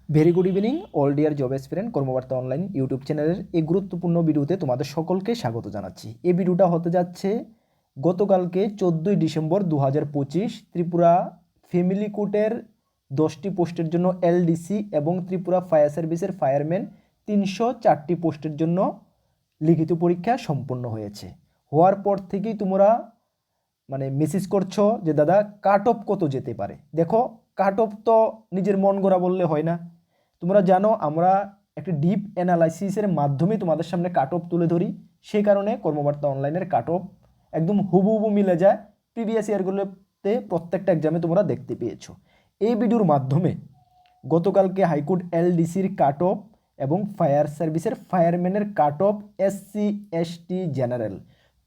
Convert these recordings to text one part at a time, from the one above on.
Very good evening all dear job aspirant Karmabarta online YouTube চ্যানেলের এই গুরুত্বপূর্ণ ভিডিওতে তোমাদের সকলকে স্বাগত জানাচ্ছি। এই ভিডিওটা হতে যাচ্ছে গতকালকে 14 ডিসেম্বর 2025 ত্রিপুরা ফ্যামিলি কোর্টের 10টি পোস্টের জন্য এলডিসি এবং ত্রিপুরা ফায়ার সার্ভিসের ফায়ারম্যান 304টি পোস্টের জন্য লিখিত পরীক্ষা সম্পন্ন হয়েছে। হওয়ার পর থেকেই তোমরা মেসেজ করছো যে দাদা কাট অফ কত যেতে পারে। দেখো, কাট অফ তো নিজের মন গড়া বললে হয় না। তোমরা জানো আমরা একটি ডিপ অ্যানালাইসিসের মাধ্যমে তোমাদের সামনে কাট অফ তুলে ধরি, সেই কারণে কর্মবার্তা অনলাইনের কাট অফ একদম হুবহু মিলে যায় প্রিভিয়াস ইয়ারগুলোতে প্রত্যেকটা এক্সামে তোমরা দেখতে পেয়েছো। এই ভিডিওর মাধ্যমে গতকালকে হাইকোর্ট এলডিসির কাট অফ এবং ফায়ার সার্ভিসের ফায়ারম্যানের cut off SC ST general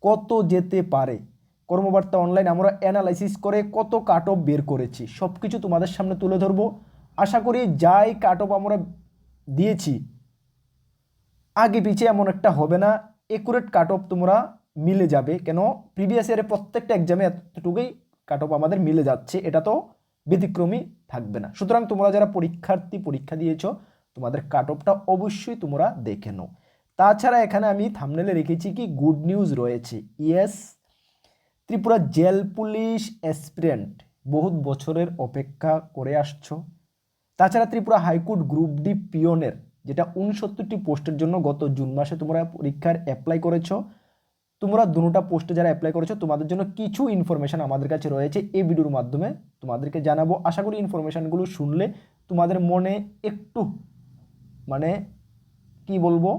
কত যেতে পারে, কর্মবার্তা অনলাইন আমরা অ্যানালাইসিস করে কত কাট অফ বের করেছি সব কিছু তোমাদের সামনে তুলে ধরবো। আশা করি যাই কাট অফ আমরা দিয়েছি আগে পিছিয়ে এমন একটা হবে না, একুরেট কাট অফ তোমরা মিলে যাবে। কেন প্রিভিয়াস ইয়ারে প্রত্যেকটা এক্সামে এতটুকুই কাট অফ আমাদের মিলে যাচ্ছে, এটা তো ব্যতিক্রমী থাকবে না। সুতরাং তোমরা যারা পরীক্ষা দিয়েছো তোমাদের কাট অফটা অবশ্যই তোমরা দেখে নাও। তাছাড়া এখানে আমি থাম্বনেলে রেখেছি কি গুড নিউজ রয়েছে। Yes, Tripura jail police aspirant বহুত বছরের অপেক্ষা করে আসছো। তাছাড়া ত্রিপুরা হাইকোর্ট গ্রুপ ডি পিওনের যেটা 69টি পোস্টের জন্য গত জুন মাসে তোমরা পরীক্ষার অ্যাপ্লাই করেছো, তোমরা দুটোটা পোস্টে যারা অ্যাপ্লাই করেছো তোমাদের জন্য কিছু ইনফরমেশান আমাদের কাছে রয়েছে, এই ভিডিওর মাধ্যমে তোমাদেরকে জানাবো। আশা করি ইনফরমেশানগুলো শুনলে তোমাদের মনে একটু কি বলবো,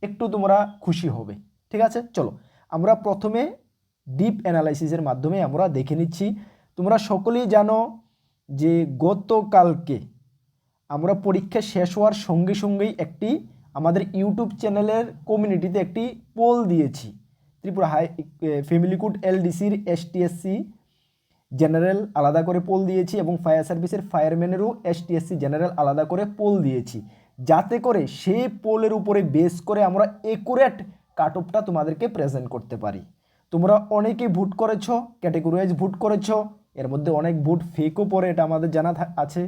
একটু তোমরা খুশি হবে। ঠিক আছে, চলো আমরা প্রথমে ডিপ অ্যানালাইসিসের মাধ্যমে আমরা দেখে নিচ্ছি। তোমরা সকলেই জানো যে গতকালকে আমরা পরীক্ষা শেষ হওয়ার সঙ্গে সঙ্গেই একটি আমাদের ইউটিউব চ্যানেলের কমিউনিটিতে একটি পোল দিয়েছি। ত্রিপুরা ফ্যামিলি কোর্ট এলডিসির এসটিএসসি জেনারেল আলাদা করে পোল দিয়েছি এবং ফায়ার সার্ভিসের ফায়ারম্যানেরও এসটিএসসি জেনারেল আলাদা করে পোল দিয়েছি, যাতে করে সেই পোলের উপরে বেস করে আমরা একুরেট কাট অফটা তোমাদেরকে প্রেজেন্ট করতে পারি। তোমরা অনেকেই ভোট করেছো, ক্যাটেগরি ওয়াইজ ভোট করেছো, এর মধ্যে অনেক ভোট ফেকও পড়ে, এটা আমাদের জানা আছে।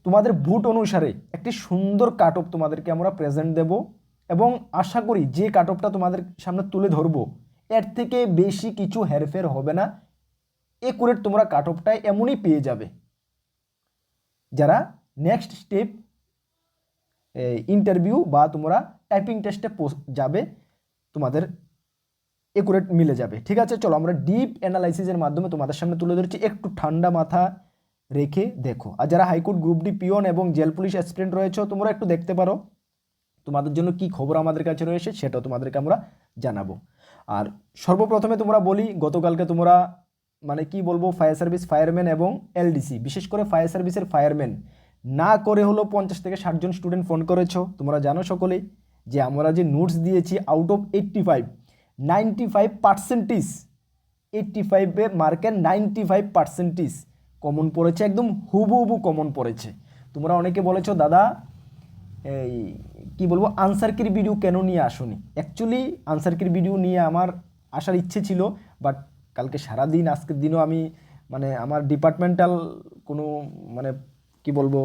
তোমাদের ভোট অনুসারে একটি সুন্দর কাট অফ তোমাদেরকে আমরা প্রেজেন্ট দেব এবং আশা করি যে কাট অফটা তোমাদের সামনে তুলে ধরবো এর থেকে বেশি কিছু হেরফের হবে না, একুরেট তোমরা কাট অফটাই এমনই পেয়ে যাবে। যারা নেক্সট স্টেপ ইন্টারভিউ বা তোমরা টাইপিং টেস্টে যাবে তোমাদের একুরেট মিলে যাবে। ঠিক আছে, চলো আমরা ডিপ অ্যানালাইসিসের মাধ্যমে তোমাদের সামনে তুলে ধরছি, একটু ঠান্ডা মাথা রেখে দেখো। আর যারা হাইকোর্ট গ্রুপ ডি পিওন এবং জেল পুলিশ অ্যাসপিরেন্ট রয়েছে তোমরা একটু দেখতে পারো, তোমাদের জন্য কি খবর আমাদের কাছে রয়েছে সেটাও তোমাদেরকে আমরা জানাবো। আর সর্বপ্রথমে তোমরা বলি, গতকালকে তোমরা কি বলবো, ফায়ার সার্ভিস ফায়ারম্যান এবং এলডিসি, বিশেষ করে ফায়ার সার্ভিসের ফায়ারম্যান না করে হলো 50 থেকে 60 জন স্টুডেন্ট ফোন করেছো। তোমরা জানো সকলেই যে আমরা যে নোটস দিয়েছি আউট অফ 85 95% 85 মার্কের 95% কমন পড়েছে, একদম হুবহু কমন পড়েছে। তোমরা অনেকে বলেছো দাদা এই কি বলবো আনসার কির ভিডিও কেন নিয়ে আসোনি। অ্যাকচুয়ালি আনসার কির ভিডিও নিয়ে আমার আসার ইচ্ছে ছিল, বাট কালকে সারাদিন আজকের দিনও আমি আমার ডিপার্টমেন্টাল কোনো কি বলবো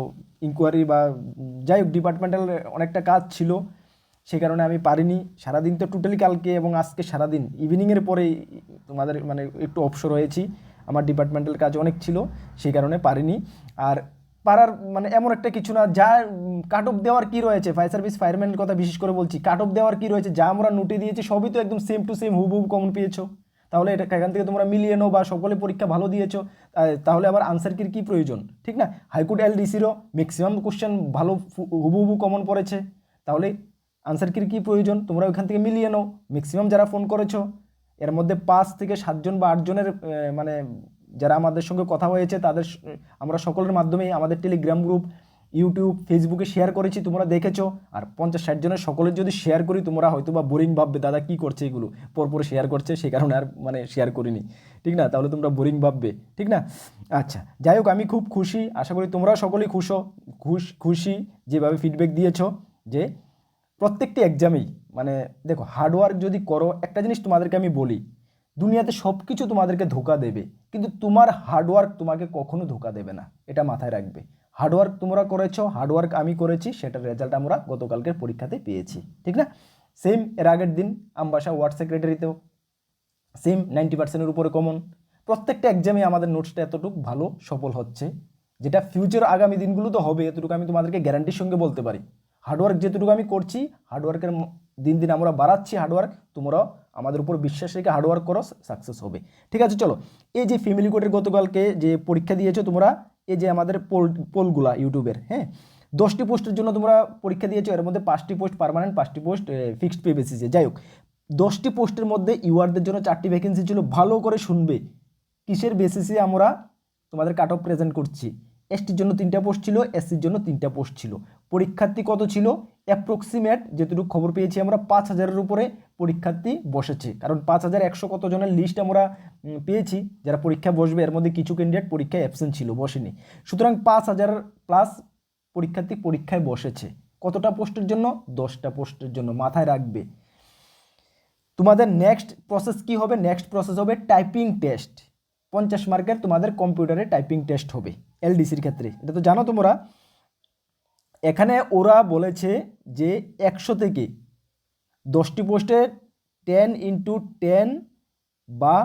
ইনকোয়ারি বা যাই হোক ডিপার্টমেন্টাল অনেকটা কাজ ছিল, সেই কারণে আমি পারিনি। সারাদিন তো টোটালি কালকে এবং আজকে সারাদিন ইভিনিংয়ের পরেই তোমাদের একটু অবসর হয়েছি, আমার ডিপার্টমেন্টাল কাজ অনেক ছিল, সেই কারণে পারিনি। আর পারার এমন একটা কিছু না, যা কাট অফ দেওয়ার কী রয়েছে, ফায়ার সার্ভিস ফায়ারম্যানের কথা বিশেষ করে বলছি, কাট অফ দেওয়ার কী রয়েছে, যা আমরা নোটে দিয়েছি সবই তো একদম সেম টু সেম হুবহু কমন পেয়েছো। তাহলে এটা এখান থেকে তোমরা মিলিয়ে নাও, বা সকলে পরীক্ষা ভালো দিয়েছো, তাহলে আবার আনসার কির কী প্রয়োজন, ঠিক না? হাইকোর্ট এলডিসিরও ম্যাক্সিমাম কোশ্চেন ভালো হুবহু কমন পড়েছে, তাহলে আনসার কির কী প্রয়োজন, তোমরা ওইখান থেকে মিলিয়ে নাও। ম্যাক্সিমাম যারা ফোন করেছো এর মধ্যে 5 থেকে 7 জন বা 8 জনের যারা আমাদের সঙ্গে কথা হয়েছে তাদের আমরা সকলের মাধ্যমেই আমাদের টেলিগ্রাম গ্রুপ, ইউটিউব, ফেসবুকে শেয়ার করেছি, তোমরা দেখেছো। আর 50-60 জনের সকলের যদি শেয়ার করি তোমরা হয়তো বা বোরিং ভাববে দাদা কি করছে এগুলো, পরপর শেয়ার করছে, সেই কারণে আর শেয়ার করিনি, ঠিক না? তাহলে তোমরা বোরিং ভাববে, ঠিক না? আচ্ছা, যাই হোক আমি খুব খুশি, আশা করি তোমরা সকলেই খুশি যেভাবে ফিডব্যাক দিয়েছো, যে প্রত্যেকটি এক্সামেই দেখো হার্ডওয়ার্ক যদি করো, একটা জিনিস তোমাদেরকে আমি বলি, দুনিয়াতে সব কিছু তোমাদেরকে ধোকা দেবে, কিন্তু তোমার হার্ডওয়ার্ক তোমাকে কখনো ধোকা দেবে না, এটা মাথায় রাখবে। হার্ডওয়ার্ক তোমরা করেছো, হার্ডওয়ার্ক আমি করেছি, সেটার রেজাল্ট আমরা গতকালকের পরীক্ষাতে পেয়েছি, ঠিক না? সেম এর আগের দিন আমবাসা ওয়ার্ড সেক্রেটারিতেও সেম 90%-এর উপরে কমন। প্রত্যেকটা এক্সামে আমাদের নোটসটা এতটুকু ভালো সফল হচ্ছে, যেটা ফিউচার আগামী দিনগুলো তো হবে, এতটুকু আমি তোমাদেরকে গ্যারান্টির সঙ্গে বলতে পারি। হার্ডওয়ার্ক যেটুকু আমি করছি, হার্ডওয়ার্কের দিন দিন আমরা বাড়াচ্ছি হার্ডওয়ার্ক, তোমরাও আমাদের উপর বিশ্বাস রেখে হার্ডওয়ার্ক করো, সাকসেস হবে। ঠিক আছে, চলো এই যে ফ্যামিলি কোডের গতকালকে যে পরীক্ষা দিয়েছো তোমরা, এই যে আমাদের পোলগুলা ইউটিউবের, হ্যাঁ 10টি পোস্টের জন্য তোমরা পরীক্ষা দিয়েছো, এর মধ্যে 5টি পোস্ট পার্মানেন্ট, 5টি পোস্ট ফিক্সড পে বেসিসে। যাই হোক, 10টি পোস্টের মধ্যে ইউআরদের জন্য 4টি ভ্যাকেন্সি ছিল। ভালো করে শুনবে কিসের বেসিসে আমরা তোমাদের কাট অফ প্রেজেন্ট করছি। এসটির জন্য 3টা পোস্ট ছিল, এসসির জন্য 3টা পোস্ট ছিল। পরীক্ষার্থী কত ছিল? অ্যাপ্রক্সিমেট যেটুকু খবর পেয়েছি আমরা 5000-এর উপরে পরীক্ষার্থী বসেছে, কারণ 5100 কত জনের লিস্ট আমরা পেয়েছি যারা পরীক্ষা বসবে, এর মধ্যে কিছু ক্যান্ডিডেট পরীক্ষায় অ্যাবসেন্ট ছিল, বসেনি। সুতরাং 5000+ পরীক্ষার্থী পরীক্ষায় বসেছে। কতটা পোস্টের জন্য? 10টা পোস্টের জন্য, মাথায় রাখবে। তোমাদের নেক্সট প্রসেস কি হবে? নেক্সট প্রসেস হবে টাইপিং টেস্ট। 50 মার্কের তোমাদের কম্পিউটারে টাইপিং টেস্ট হবে এলডিসির ক্ষেত্রে, এটা তো জানো তোমরা। এখানে ওরা বলেছে যে 100 থেকে 10টি পোস্টে 10x10 বা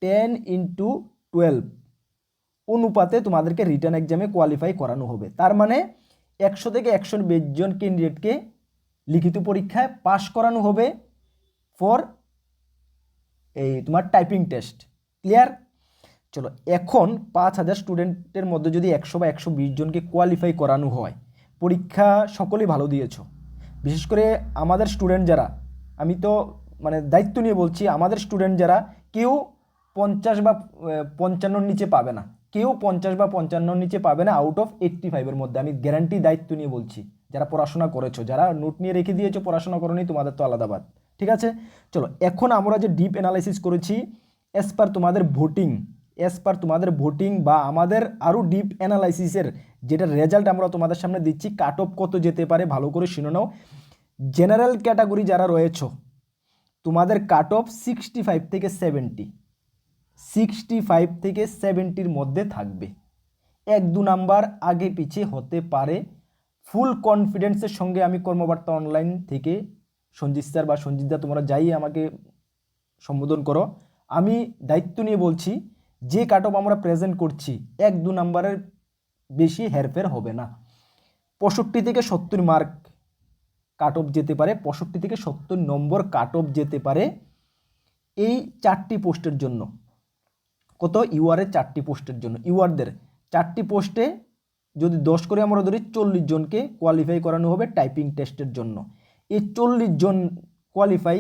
10x12 অনুপাতে তোমাদেরকে রিটার্ন এক্সামে কোয়ালিফাই করানো হবে। তার মানে 100 থেকে 120 জন ক্যান্ডিডেটকে লিখিত পরীক্ষায় পাশ করানো হবে ফর এই তোমার টাইপিং টেস্ট। ক্লিয়ার? চলো, এখন 5000 স্টুডেন্টের মধ্যে যদি 100 বা 120 জনকে কোয়ালিফাই করানো হয়, পরীক্ষা সকলেই ভালো দিয়েছো, বিশেষ করে আমাদের স্টুডেন্ট যারা, আমি তো মানে দায়িত্ব নিয়ে বলছি, আমাদের স্টুডেন্ট যারা কেউ 50 বা 55-র নিচে পাবে না, কেউ 50 বা 55-র নিচে পাবে না আউট অফ 85-এর মধ্যে। আমি গ্যারান্টি দায়িত্ব নিয়ে বলছি, যারা পড়াশোনা করেছো, যারা নোট নিয়ে রেখে দিয়েছো, পড়াশোনা করোনি, তোমাদের তো আলাদা বাদ। ঠিক আছে, চলো এখন আমরা যে ডিপ অ্যানালাইসিস করেছি অ্যাজ পার তোমাদের ভোটিং বা আমাদের আরও ডিপ অ্যানালাইসিসের যেটা রেজাল্ট আমরা তোমাদের সামনে দিচ্ছি, কাট অফ কত যেতে পারে ভালো করে শুনে নাও। জেনারেল ক্যাটাগরি যারা রয়েছে তোমাদের কাট অফ 65 থেকে 70-র মধ্যে থাকবে। 1-2 নাম্বার আগে পিছিয়ে হতে পারে। ফুল কনফিডেন্সের সঙ্গে আমি কর্মবার্তা অনলাইন থেকে সঞ্জিত স্যার বা সঞ্জিতদা, তোমরা যাই আমাকে সম্বোধন করো, আমি দায়িত্ব নিয়ে বলছি যে কাট অফ আমরা প্রেজেন্ট করছি 1-2 নাম্বারের বেশি হেরফের হবে না। 65 থেকে 70 মার্ক কাট অফ যেতে পারে, 65 থেকে 70 নম্বর কাট অফ যেতে পারে এই 4টি পোস্টের জন্য। কত? ইউআরের 4টি পোস্টের জন্য। ইউআরদের 4টি পোস্টে যদি 10 করে আমরা ধরি, 40 জনকে কোয়ালিফাই করানো হবে টাইপিং টেস্টের জন্য। এই 40 জন কোয়ালিফাই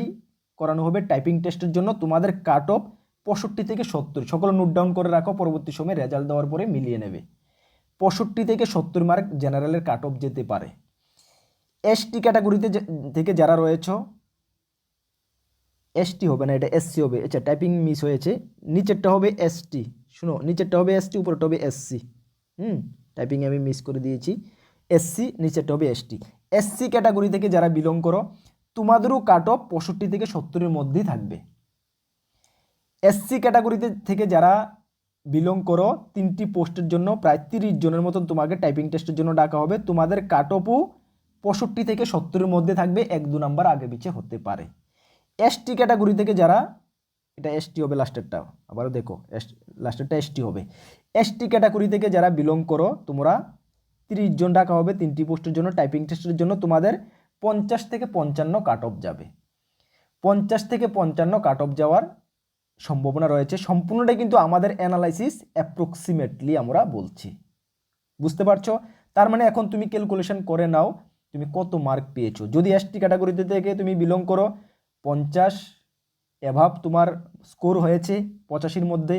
করানো হবে টাইপিং টেস্টের জন্য। তোমাদের কাট অফ 65 থেকে 70, সকলে নোট ডাউন করে রাখো, পরবর্তী সময় রেজাল্ট দেওয়ার পরে মিলিয়ে নেবে। 65 থেকে 70 মার্ক জেনারেলের কাট অফ যেতে পারে। এসটি ক্যাটাগরিতে থেকে যারা রয়েছে, এসটি হবে না, এটা এসসি হবে। আচ্ছা, টাইপিং মিস হয়েছে, নিচেরটা হবে এসটি। শুনো, নিচেরটা হবে এসটি, উপরেরটা হবে এসসি। টাইপিং আমি মিস করে দিয়েছি। এসসি, নিচেরটা হবে এসটি। এসসি ক্যাটাগরি থেকে যারা বিলং করো, তোমাদেরও কাট অফ 65 থেকে 70-এর মধ্যেই থাকবে। এসসি ক্যাটাগরিতে থেকে যারা বিলং করো, 3টি পোস্টের জন্য প্রায় 30 জনের মতন তোমাকে টাইপিং টেস্টের জন্য ডাকা হবে। তোমাদের কাট অফও 65 থেকে 70-এর মধ্যে থাকবে, 1-2 নাম্বার আগে পিছিয়ে হতে পারে। এসটি ক্যাটাগরি থেকে যারা, এটা এসটি হবে লাস্টেরটা, আবারও দেখো লাস্টেরটা এসটি হবে। এসটি ক্যাটাগরি থেকে যারা বিলং করো, তোমরা 30 জন ডাকা হবে 3টি পোস্টের জন্য টাইপিং টেস্টের জন্য। তোমাদের 50 থেকে 55 কাট অফ যাবে। 50 থেকে 55 কাট অফ যাওয়ার সম্ভাবনা রয়েছে। সম্পূর্ণটাই কিন্তু আমাদের অ্যানালাইসিস, অ্যাপ্রক্সিমেটলি আমরা বলছি। বুঝতে পারছো? তার মানে এখন তুমি ক্যালকুলেশন করে নাও তুমি কত মার্ক পেয়েছো। যদি এসটি ক্যাটাগরিতে থেকে তুমি বিলং করো, 50 অ্যাভাব তোমার স্কোর হয়েছে, 85-র মধ্যে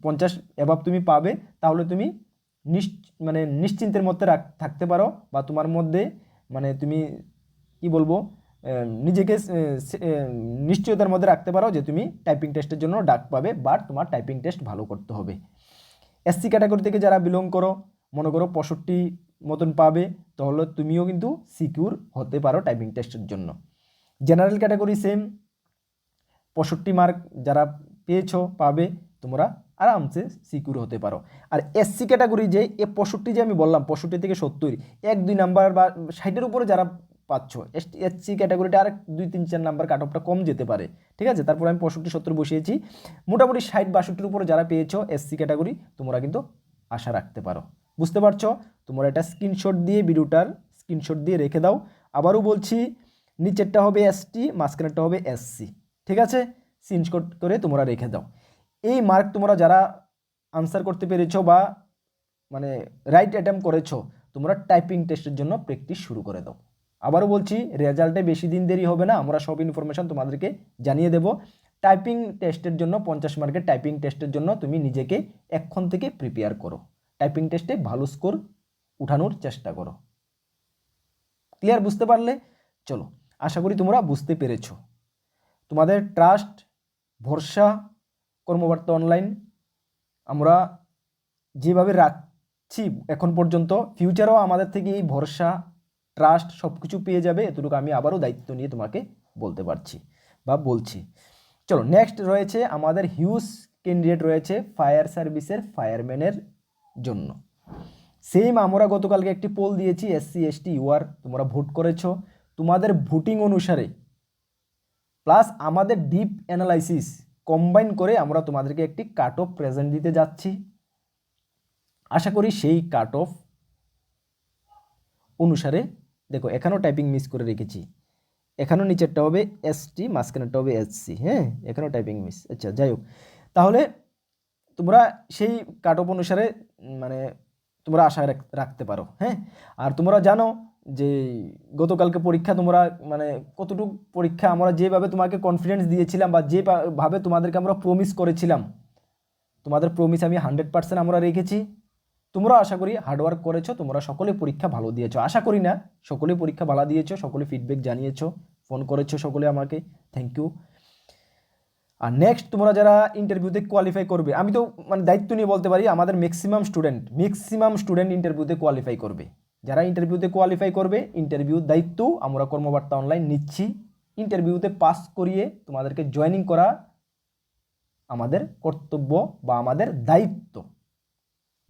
50 অ্যাভাব তুমি পাবে, তাহলে তুমি নিশ্চিন্তের মধ্যে থাকতে পারো, বা তোমার মধ্যে মানে তুমি কি বলবো, নিজেকে নিশ্চয়তার মধ্যে রাখতে পারো যে তুমি টাইপিং টেস্টের জন্য ডাক পাবে, বাট তোমার টাইপিং টেস্ট ভালো করতে হবে। এসসি ক্যাটাগরি থেকে যারা বিলং করো, মনে করো 65 মতন পাবে, তাহলে তুমিও কিন্তু সিকিউর হতে পারো টাইপিং টেস্টের জন্য। জেনারেল ক্যাটাগরি সেম, 65 মার্ক যারা পেয়েছো পাবে তোমরা আরামসে সিকিউর হতে পারো। আর এসসি ক্যাটাগরি যে 65 যে আমি বললাম 65 থেকে 70 1-2 নাম্বার বা 60-এর উপরে যারা পাচ্ছ, এসসি ক্যাটাগরিটা আর 2-3-4 নাম্বার কাট অফটা কম যেতে পারে, ঠিক আছে। তারপর আমি 65-70 বসিয়েছি, মোটামুটি 60-62-র উপরে যারা পেয়েছো এসসি ক্যাটাগরি তোমরা কিন্তু আশা রাখতে পারো। বুঝতে পারছো? তোমরা এটা স্ক্রিনশট দিয়ে ভিডিওটার স্ক্রিনশট দিয়ে রেখে দাও। আবারও বলছি, নিচেরটা হবে এসটি, মাঝখানেরটা হবে এসসি, ঠিক আছে। স্ক্রিনশট করে তোমরা রেখে দাও। এই মার্ক তোমরা যারা আনসার করতে পেরেছো বা মানে রাইট অ্যাটেম্প করেছো, তোমরা টাইপিং টেস্টের জন্য প্র্যাকটিস শুরু করে দাও। আবারও বলছি, রেজাল্টে বেশি দিন দেরি হবে না, আমরা সব ইনফরমেশন তোমাদেরকে জানিয়ে দেব। টাইপিং টেস্টের জন্য 50 মার্কের টাইপিং টেস্টের জন্য তুমি নিজেকে এখন থেকে প্রিপেয়ার করো। টাইপিং টেস্টে ভালো স্কোর উঠানোর চেষ্টা করো। ক্লিয়ার? বুঝতে পারলে? চলো, আশা করি তোমরা বুঝতে পেরেছো। তোমাদের ট্রাস্ট, ভরসা কর্মবার্তা অনলাইন আমরা যেভাবে রাখছি এখন পর্যন্ত, ফিউচারেও আমাদের থেকে এই ভরসা, ট্রাস্ট সব কিছু পেয়ে যাবে, এতটুকু আমি আবারও দায়িত্ব নিয়ে তোমাকে বলতে পারছি বা বলছি। চলো, নেক্সট রয়েছে আমাদের হিউজ ক্যান্ডিডেট রয়েছে ফায়ার সার্ভিসের ফায়ারম্যানের জন্য। সেম আমরা গতকালকে একটি পোল দিয়েছি, এসসি এসটি ইউআর তোমরা ভোট করেছো। তোমাদের ভোটিং অনুসারে প্লাস আমাদের ডিপ অ্যানালাইসিস কম্বাইন করে আমরা তোমাদেরকে একটি কাট অফ প্রেজেন্ট দিতে যাচ্ছি। আশা করি সেই কাট অফ অনুসারে, দেখো এখানেও টাইপিং মিস করে রেখেছি, এখানেও নিচেরটা হবে এসটি, মাঝখানেরটা হবে এসসি, হ্যাঁ এখানেও টাইপিং মিস। আচ্ছা যাই হোক, তাহলে তোমরা সেই কাট অফ অনুসারে মানে তোমরা আশা রাখতে পারো, হ্যাঁ। আর তোমরা জানো যে গতকালকে পরীক্ষা তোমরা মানে কতটুকু পরীক্ষা আমরা যেভাবে তোমাকে কনফিডেন্স দিয়েছিলাম বা যেভাবে তোমাদেরকে আমরা প্রমিস করেছিলাম, তোমাদের প্রমিস আমি 100% আমরা রেখেছি। তোমরা আশা করি হার্ডওয়ার্ক করেছো, তোমরা সকলে পরীক্ষা ভালো দিয়েছো, আশা করি না সকলে পরীক্ষা ভালো দিয়েছো, সকলে ফিডব্যাক জানিয়েছো, ফোন করেছো সকলে আমাকে, থ্যাংক ইউ। আর নেক্সট তোমরা যারা ইন্টারভিউতে কোয়ালিফাই করবে, আমি তো মানে দায়িত্ব নিয়ে বলতে পারি আমাদের ম্যাক্সিমাম স্টুডেন্ট ইন্টারভিউতে কোয়ালিফাই করবে। যারা ইন্টারভিউতে কোয়ালিফাই করবে, ইন্টারভিউর দায়িত্ব আমরা কর্মবার্তা অনলাইন নিচ্ছি। ইন্টারভিউতে পাস করিয়ে তোমাদেরকে জয়েনিং করা আমাদের কর্তব্য বা আমাদের দায়িত্ব।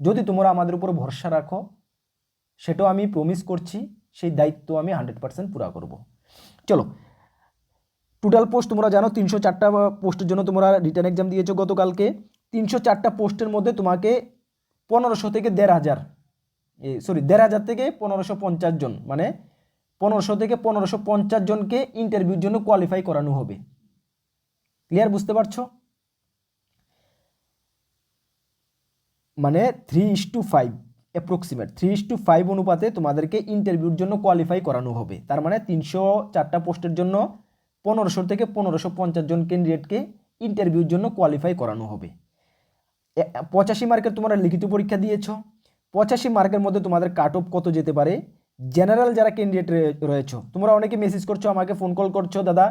যদি তোমরা আমাদের উপর ভরসা রাখো, সেটাও আমি প্রমিস করছি, সেই দায়িত্ব আমি 100% পুরা করব। চলো, টোটাল পোস্ট তোমরা জানো 304টা পোস্টের জন্য তোমরা রিটার্ন এক্সাম দিয়েছো গতকালকে। 304টা পোস্টের মধ্যে তোমাকে 1500 থেকে 1500 থেকে 1550 জন, মানে 1500 থেকে 1550 জনকে ইন্টারভিউর জন্য কোয়ালিফাই করানো হবে। ক্লিয়ার? বুঝতে পারছো? মানে 3:5 অ্যাপ্রক্সিমেট 3:5 অনুপাতে তোমাদেরকে ইন্টারভিউর জন্য কোয়ালিফাই করানো হবে। তার মানে 304টা পোস্টের জন্য 1500 থেকে 1550 জন ক্যান্ডিডেটকে ইন্টারভিউর জন্য কোয়ালিফাই করানো হবে। 85 মার্কের তোমরা লিখিত পরীক্ষা দিয়েছো, 85 মার্কের মধ্যে তোমাদের কাট অফ কত যেতে পারে? জেনারেল যারা ক্যান্ডিডেট রয়েছে, তোমরা অনেকে মেসেজ করছো, আমাকে ফোন কল করছো, দাদা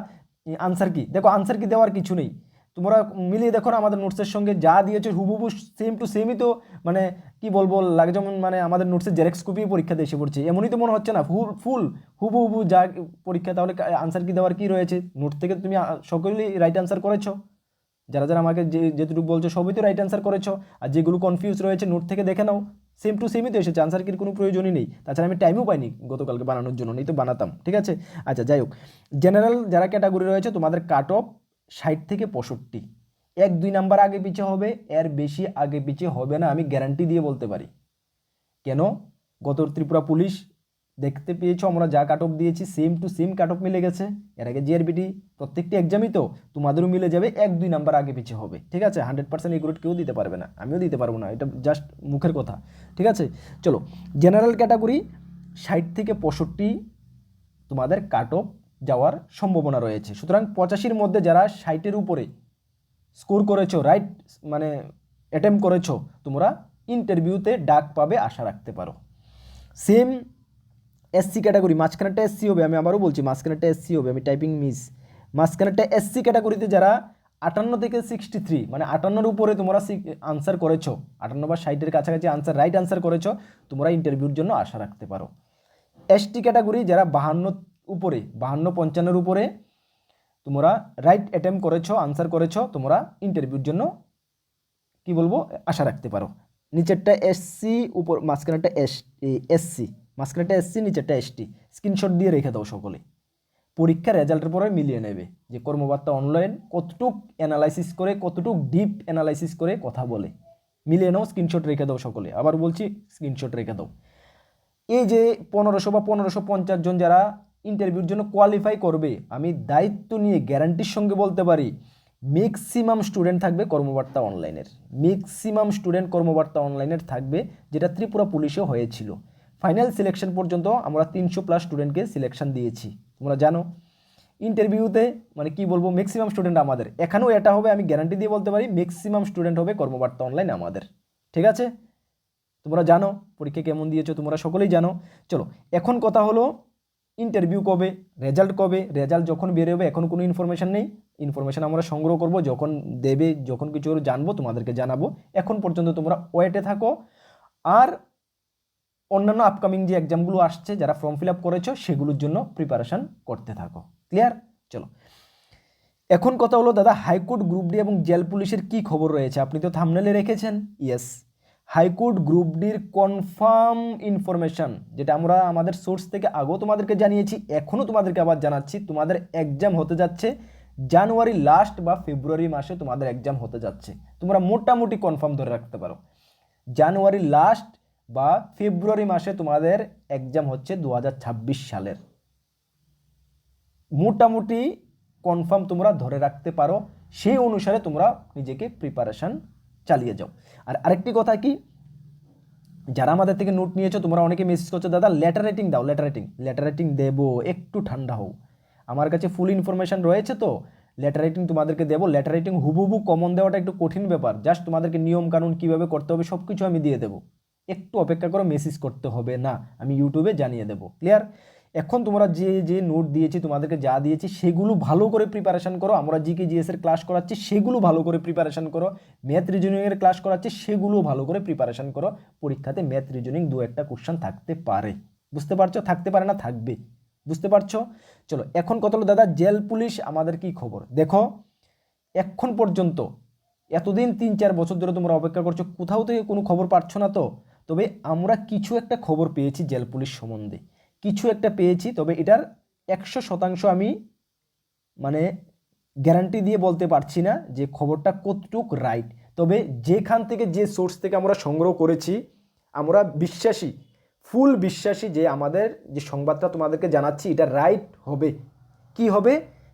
আনসার কি? দেখো আনসার কি দেওয়ার কিছু নেই, তোমরা মিলিয়ে দেখো না আমাদের নোটসের সঙ্গে যা দিয়েছো হুবহু সেম টু সেমই তো, মানে কি বলবো লাগে যেমন মানে আমাদের নোটসের জেরক্স কপি পরীক্ষাতে এসে পড়ছে, এমনই তো মনে হচ্ছে না? ফুল হুবহু যা পরীক্ষা, তাহলে আনসার কি দেওয়ার কি রয়েছে? নোট থেকে তুমি সকলেই রাইট আনসার করেছো, যারা যারা আমাকে যেটুকু বলছো সবই তো রাইট আনসার করেছো। আর যেগুলো কনফিউজ রয়েছে নোট থেকে দেখে নাও, সেম টু সেমই তো এসেছে, আনসার কির কোনো প্রয়োজনই নেই। তাছাড়া আমি টাইমও পাইনি গতকালকে বানানোর জন্য, নেই তো বানাতাম, ঠিক আছে। আচ্ছা যাই হোক, জেনারেল যারা ক্যাটাগরি রয়েছে তোমাদের কাট অফ 60 থেকে 65, 1-2 নাম্বার আগে পিছে হবে, এর বেশি আগে পিছে হবে না, আমি গ্যারান্টি দিয়ে বলতে পারি। কেন? গত ত্রিপুরা পুলিশ দেখতে পেয়েছো আমরা যা কাট অফ দিয়েছি same to same cut off মিলে গেছে। এর আগে জিআরবিটি প্রত্যেকটি এক্সামই তো তোমাদেরও মিলে যাবে, 1-2 নাম্বার আগে পিছিয়ে হবে, ঠিক আছে। 100% এগুলো কেউ দিতে পারবে না, আমিও দিতে পারবো না, এটা জাস্ট মুখের কথা, ঠিক আছে। চলো, জেনারেল ক্যাটাগরি 60 থেকে 65 তোমাদের কাট অফ যাওয়ার সম্ভাবনা রয়েছে। সুতরাং 85-র মধ্যে যারা 60-এর উপরে স্কোর করেছো, রাইট মানে অ্যাটেম্প করেছো, তোমরা ইন্টারভিউতে ডাক পাবে, আশা রাখতে পারো। সেম এসসি ক্যাটাগরি, মাঝখানেরটা এসসি হবে, আমি আবারও বলছি মাঝখানেরটা এসসি হবে, আমি টাইপিং মিস। মাঝখানেরটা এসসি ক্যাটাগরিতে যারা 58 থেকে 63 মানে 58-র উপরে তোমরা আনসার করেছো, 58 বা 60-এর কাছাকাছি আনসার রাইট আনসার করেছো, তোমরা ইন্টারভিউর জন্য আশা রাখতে পারো। এসটি ক্যাটাগরি যারা 52 উপরে 52-55-এর উপরে তোমরা রাইট অ্যাটেম্প করেছো, আনসার করেছো, তোমরা ইন্টারভিউর জন্য কি বলবো আশা রাখতে পারো। নিচেরটা এসসি, উপর মাঝখানেরটা এসসি, মাঝখানেরটা এসসি, নিচেরটা এসটি। স্ক্রিনশট দিয়ে রেখে দাও সকলে, পরীক্ষার রেজাল্টের পরে মিলিয়ে নেবে যে কর্মবার্তা অনলাইন কতটুক অ্যানালাইসিস করে, কতটুক ডিপ অ্যানালাইসিস করে কথা বলে। মিলিয়ে নাও, স্ক্রিনশট রেখে দাও সকলে, আবার বলছি স্ক্রিনশট রেখে দাও। এই যে 1500 বা 1550 জন যারা ইন্টারভিউর জন্য কোয়ালিফাই করবে, আমি দায়িত্ব নিয়ে গ্যারান্টির সঙ্গে বলতে পারি ম্যাক্সিমাম স্টুডেন্ট থাকবে কর্মবার্তা অনলাইনের, ম্যাক্সিমাম স্টুডেন্ট কর্মবার্তা অনলাইনের থাকবে, যেটা ত্রিপুরা পুলিশেও হয়েছিল। ফাইনাল সিলেকশন পর্যন্ত আমরা 300+ স্টুডেন্টকে সিলেকশন দিয়েছি, তোমরা জানো। ইন্টারভিউতে মানে কি বলবো ম্যাক্সিমাম স্টুডেন্ট আমাদের, এখানেও এটা হবে, আমি গ্যারান্টি দিয়ে বলতে পারি ম্যাক্সিমাম স্টুডেন্ট হবে কর্মবার্তা অনলাইন আমাদের, ঠিক আছে? তোমরা জানো পরীক্ষা কেমন দিয়েছো, তোমরা সকলেই জানো। চলো এখন কথা হলো ইন্টারভিউ কবে, রেজাল্ট কবে? রেজাল্ট যখন বেরোবে, এখন কোনো ইনফরমেশান নেই, ইনফরমেশান আমরা সংগ্রহ করব, যখন দেবে, যখন কিছু জানবো তোমাদেরকে জানাবো। এখন পর্যন্ত তোমরা ওয়েটে থাকো, আর অন্যান্য আপকামিং যে এক্সামগুলো আসছে যারা ফর্ম ফিল আপ করেছো সেগুলোর জন্য প্রিপারেশান করতে থাকো। ক্লিয়ার? চলো এখন কথা হলো দাদা, হাইকোর্ট গ্রুপ ডি এবং জেল পুলিশের কি খবর রয়েছে? আপনি তো থাম্বনেলে রেখেছেন। ইয়েস, হাইকোর্ট গ্রুপ ডির কনফার্ম ইনফরমেশান, যেটা আমরা আমাদের সোর্স থেকে আগেও তোমাদেরকে জানিয়েছি, এখনও তোমাদেরকে আবার জানাচ্ছি, তোমাদের এক্সাম হতে যাচ্ছে জানুয়ারি লাস্ট বা ফেব্রুয়ারি মাসে তোমাদের এক্সাম হতে যাচ্ছে। তোমরা মোটামুটি কনফার্ম ধরে রাখতে পারো জানুয়ারি লাস্ট বা ফেব্রুয়ারি মাসে তোমাদের এক্সাম হচ্ছে 2026 সালের। মোটামুটি কনফার্ম তোমরা ধরে রাখতে পারো, সেই অনুসারে তোমরা নিজেকে প্রিপারেশান চালিয়ে যাও। আর আরেকটি কথা কি, যারা আমাদের থেকে নোট নিয়েছো তোমরা অনেকে মেসেজ করছো দাদা লেটার রাইটিং দাও, লেটার রাইটিং দেবো, একটু ঠান্ডা হও, আমার কাছে ফুল ইনফরমেশান রয়েছে, তো লেটার রাইটিং তোমাদেরকে দেবো। লেটার রাইটিং হুবহু কমন দেওয়াটা একটু কঠিন ব্যাপার, জাস্ট তোমাদেরকে নিয়ম কানুন কীভাবে করতে হবে সব কিছু আমি দিয়ে দেবো, একটু অপেক্ষা করো, মেসেজ করতে হবে না, আমি ইউটিউবে জানিয়ে দেবো। ক্লিয়ার? এখন তোমরা যে যে নোট দিয়েছি, তোমাদেরকে যা দিয়েছি সেগুলো ভালো করে প্রিপারেশান করো। আমরা জিকে জিএস এর ক্লাস করাচ্ছি সেগুলো ভালো করে প্রিপারেশান করো, ম্যাথ রিজনিংয়ের ক্লাস করাচ্ছি সেগুলো ভালো করে প্রিপারেশান করো। পরীক্ষাতে ম্যাথ রিজনিং 2-1টা কোশ্চেন থাকতে পারে, বুঝতে পারছো? থাকতে পারে না, থাকবে, বুঝতে পারছো? চলো এখন কথা হলো দাদা জেল পুলিশ আমাদের কি খবর? দেখো এখন পর্যন্ত এতদিন 3-4 বছর ধরে তোমরা অপেক্ষা করছো, কোথাও থেকে কোনো খবর পাচ্ছ না তো। তবে আমরা কিছু একটা খবর পেয়েছি জেল পুলিশ সম্বন্ধে, কিছু একটা পেয়েছি, তবে এটার 100% আমি মানে গ্যারান্টি দিয়ে বলতে পারছি না যে খবরটা কতটুক রাইট। তবে যেখান থেকে, যে সোর্স থেকে আমরা সংগ্রহ করেছি, আমরা বিশ্বাসী, ফুল বিশ্বাসী যে আমাদের যে সংবাদটা তোমাদেরকে জানাচ্ছি এটা রাইট হবে। কি হবে?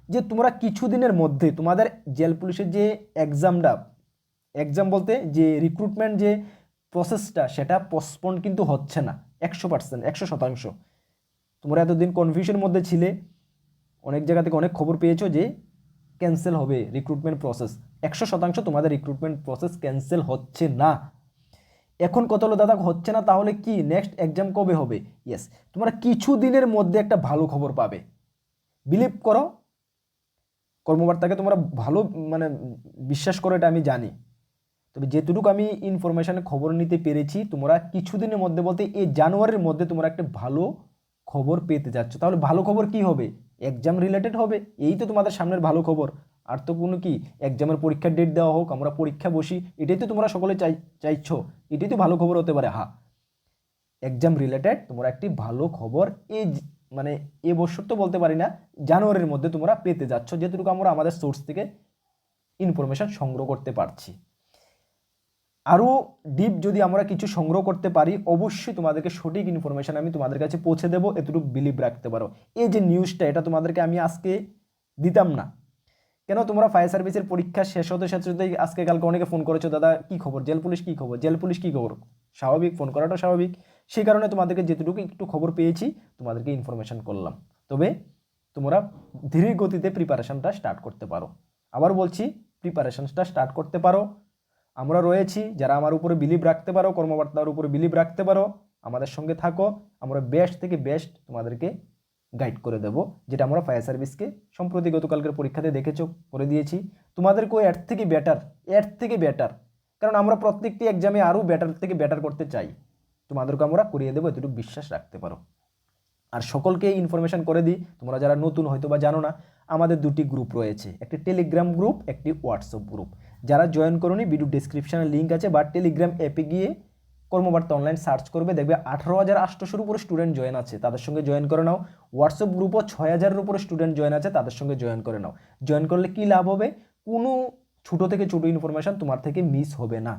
যে তোমরা কিছুদিনের মধ্যে তোমাদের জেল পুলিশের যে এক্সাম বলতে যে রিক্রুটমেন্ট যে প্রসেসটা, সেটা পোস্টপোন কিন্তু হচ্ছে না 100%, 100%। তোমরা এতদিন কনফিউশনের মধ্যে ছিলে, অনেক জায়গা থেকে অনেক খবর পেয়েছো যে ক্যান্সেল হবে রিক্রুটমেন্ট প্রসেস। 100% তোমাদের রিক্রুটমেন্ট প্রসেস ক্যান্সেল হচ্ছে না। এখন কত হলো দাদা হচ্ছে না, তাহলে কি নেক্সট এক্সাম কবে হবে? ইয়েস, তোমরা কিছু দিনের মধ্যে একটা ভালো খবর পাবে, বিলিভ করো। কর্মকর্তাকে তোমরা ভালো মানে বিশ্বাস করো, এটা আমি জানি। তবে যেটুকু আমি ইনফরমেশানে খবর নিতে পেরেছি, তোমরা কিছুদিনের মধ্যে বলতে এই জানুয়ারির মধ্যে তোমরা একটা ভালো খবর পেতে যাচ্ছ। তাহলে ভালো খবর কি হবে? এক্সাম রিলেটেড হবে, এই তো তোমাদের সামনের ভালো খবর। আর তো কোনো কি এক্সামের পরীক্ষার ডেট দেওয়া হোক, আমরা পরীক্ষা বসি, এটাই তো তোমরা সকলে চাইছো, এটাই তো ভালো খবর হতে পারে। হ্যাঁ, এক্সাম রিলেটেড তোমরা একটি ভালো খবর এই মানে এ বছর তো বলতে পারি না, জানুয়ারির মধ্যে তোমরা পেতে যাচ্ছ, যেটুকু আমরা আমাদের সোর্স থেকে ইনফরমেশান সংগ্রহ করতে পারছি। আরও ডিপ যদি আমরা কিছু সংগ্রহ করতে পারি, অবশ্যই তোমাদেরকে সঠিক ইনফরমেশান আমি তোমাদের কাছে পৌঁছে দেবো, এতটুকু বিলিভ রাখতে পারো। এই যে নিউজটা, এটা তোমাদেরকে আমি আজকে দিতাম না। কেন? তোমরা ফায়ার সার্ভিসের পরীক্ষা শেষ হতে আজকে কালকে অনেকে ফোন করেছো, দাদা কি খবর, জেল পুলিশ কি খবর, জেল পুলিশ কি খবর। স্বাভাবিক, ফোন করাটা স্বাভাবিক। সেই কারণে তোমাদেরকে যেটুকু একটু খবর পেয়েছি তোমাদেরকে ইনফরমেশান করলাম। তবে তোমরা ধীরে গতিতে প্রিপারেশানটা স্টার্ট করতে পারো। আবার বলছি, প্রিপারেশানটা স্টার্ট করতে পারো। আমরা রয়েছি, যারা আমার উপরে বিলিভ রাখতে পারো, কর্মকর্তার উপরে বিলিভ রাখতে পারো, আমাদের সঙ্গে থাকো। আমরা বেস্ট থেকে বেস্ট তোমাদেরকে গাইড করে দেব, যেটা আমরা ফায়ার সার্ভিসকে সম্প্রতি গতকালকের পরীক্ষাতে দেখেছো করে দিয়েছি। তোমাদেরকেও এর থেকে বেটার, কারণ আমরা প্রত্যেকটি এক্সামে আরও বেটার থেকে বেটার করতে চাই। তোমাদেরকে আমরা করিয়ে দেবো, এতটুকু বিশ্বাস রাখতে পারো। আর সকলকে ইনফরমেশন করে দিই, তোমরা যারা নতুন হয়তো বা জানো না, আমাদের দুটি গ্রুপ রয়েছে, একটি টেলিগ্রাম গ্রুপ, একটি হোয়াটসঅ্যাপ গ্রুপ। যারা জয়েন করোনি ভিডিও ডিসক্রিপশনে লিঙ্ক আছে, বা টেলিগ্রাম অ্যাপে গিয়ে কর্মবার্তা অনলাইন সার্চ করবে, দেখবে 18,800-এর উপরে স্টুডেন্ট জয়েন আছে, তাদের সঙ্গে জয়েন করে নাও। হোয়াটসঅ্যাপ গ্রুপও 6,000-এর উপরে স্টুডেন্ট জয়েন আছে, তাদের সঙ্গে জয়েন করে নাও। জয়েন করলে কী লাভ হবে? কোনো ছোটো থেকে ছোটো ইনফরমেশান তোমার থেকে মিস হবে না।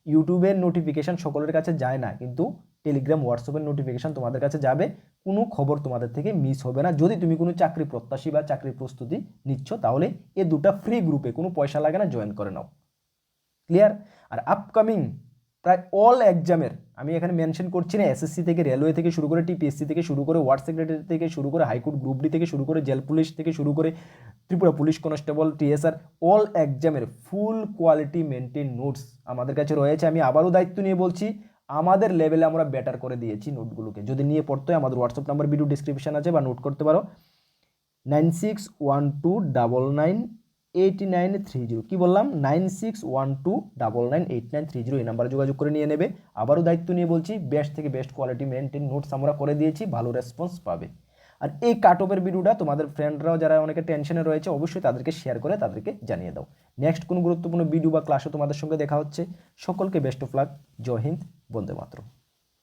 ইউটিউবের নোটিফিকেশান সকলের কাছে যায় না, কিন্তু টেলিগ্রাম হোয়াটসঅ্যাপের নোটিফিকেশান তোমাদের কাছে যাবে, কোনো খবর তোমাদের থেকে মিস হবে না। যদি তুমি কোনো চাকরি প্রত্যাশী বা চাকরির প্রস্তুতি নিচ্ছ, তাহলে এ দুটা ফ্রি গ্রুপে, কোনো পয়সা লাগে না, জয়েন করে নাও। ক্লিয়ার? আর আপকামিং প্রায় অল এক্সামের আমি এখানে মেনশন করছি না, এসএসসি থেকে, রেলওয়ে থেকে শুরু করে, টিপিএসসি থেকে শুরু করে, ওয়ার্ড সেক্রেটারি থেকে শুরু করে, হাইকোর্ট গ্রুপ ডি থেকে শুরু করে, জেল পুলিশ থেকে শুরু করে, Tripura police constable, TSR, all এক্সামের ফুল কোয়ালিটি মেনটেন নোটস আমাদের কাছে রয়েছে। আমি আবারও দায়িত্ব নিয়ে বলছি, আমাদের লেভেলে আমরা বেটার করে দিয়েছি নোটগুলোকে। যদি নিয়ে পড়তে হয়, আমাদের হোয়াটসঅ্যাপ নাম্বার ভিডিও ডিসক্রিপশন আছে, বা নোট করতে পারো 9612998930। কি বললাম? 9612998930, এই নাম্বারে যোগাযোগ করে নিয়ে নেবে। আবারও দায়িত্ব নিয়ে বলছি, বেস্ট থেকে বেস্ট কোয়ালিটি মেনটেন নোটস আমরা করে দিয়েছি, ভালো রেসপন্স পাবে। আর এই কাট অফের ভিডিওটা তোমাদের ফ্রেন্ডরাও যারা অনেকে টেনশনে রয়েছে, অবশ্যই তাদেরকে শেয়ার করে তাদেরকে জানিয়ে দাও। নেক্সট কোনো গুরুত্বপূর্ণ ভিডিও বা ক্লাসে তোমাদের সঙ্গে দেখা হচ্ছে। সকলকে বেস্ট অফ লাক। জয় হিন্দ, বন্দে মাতরম।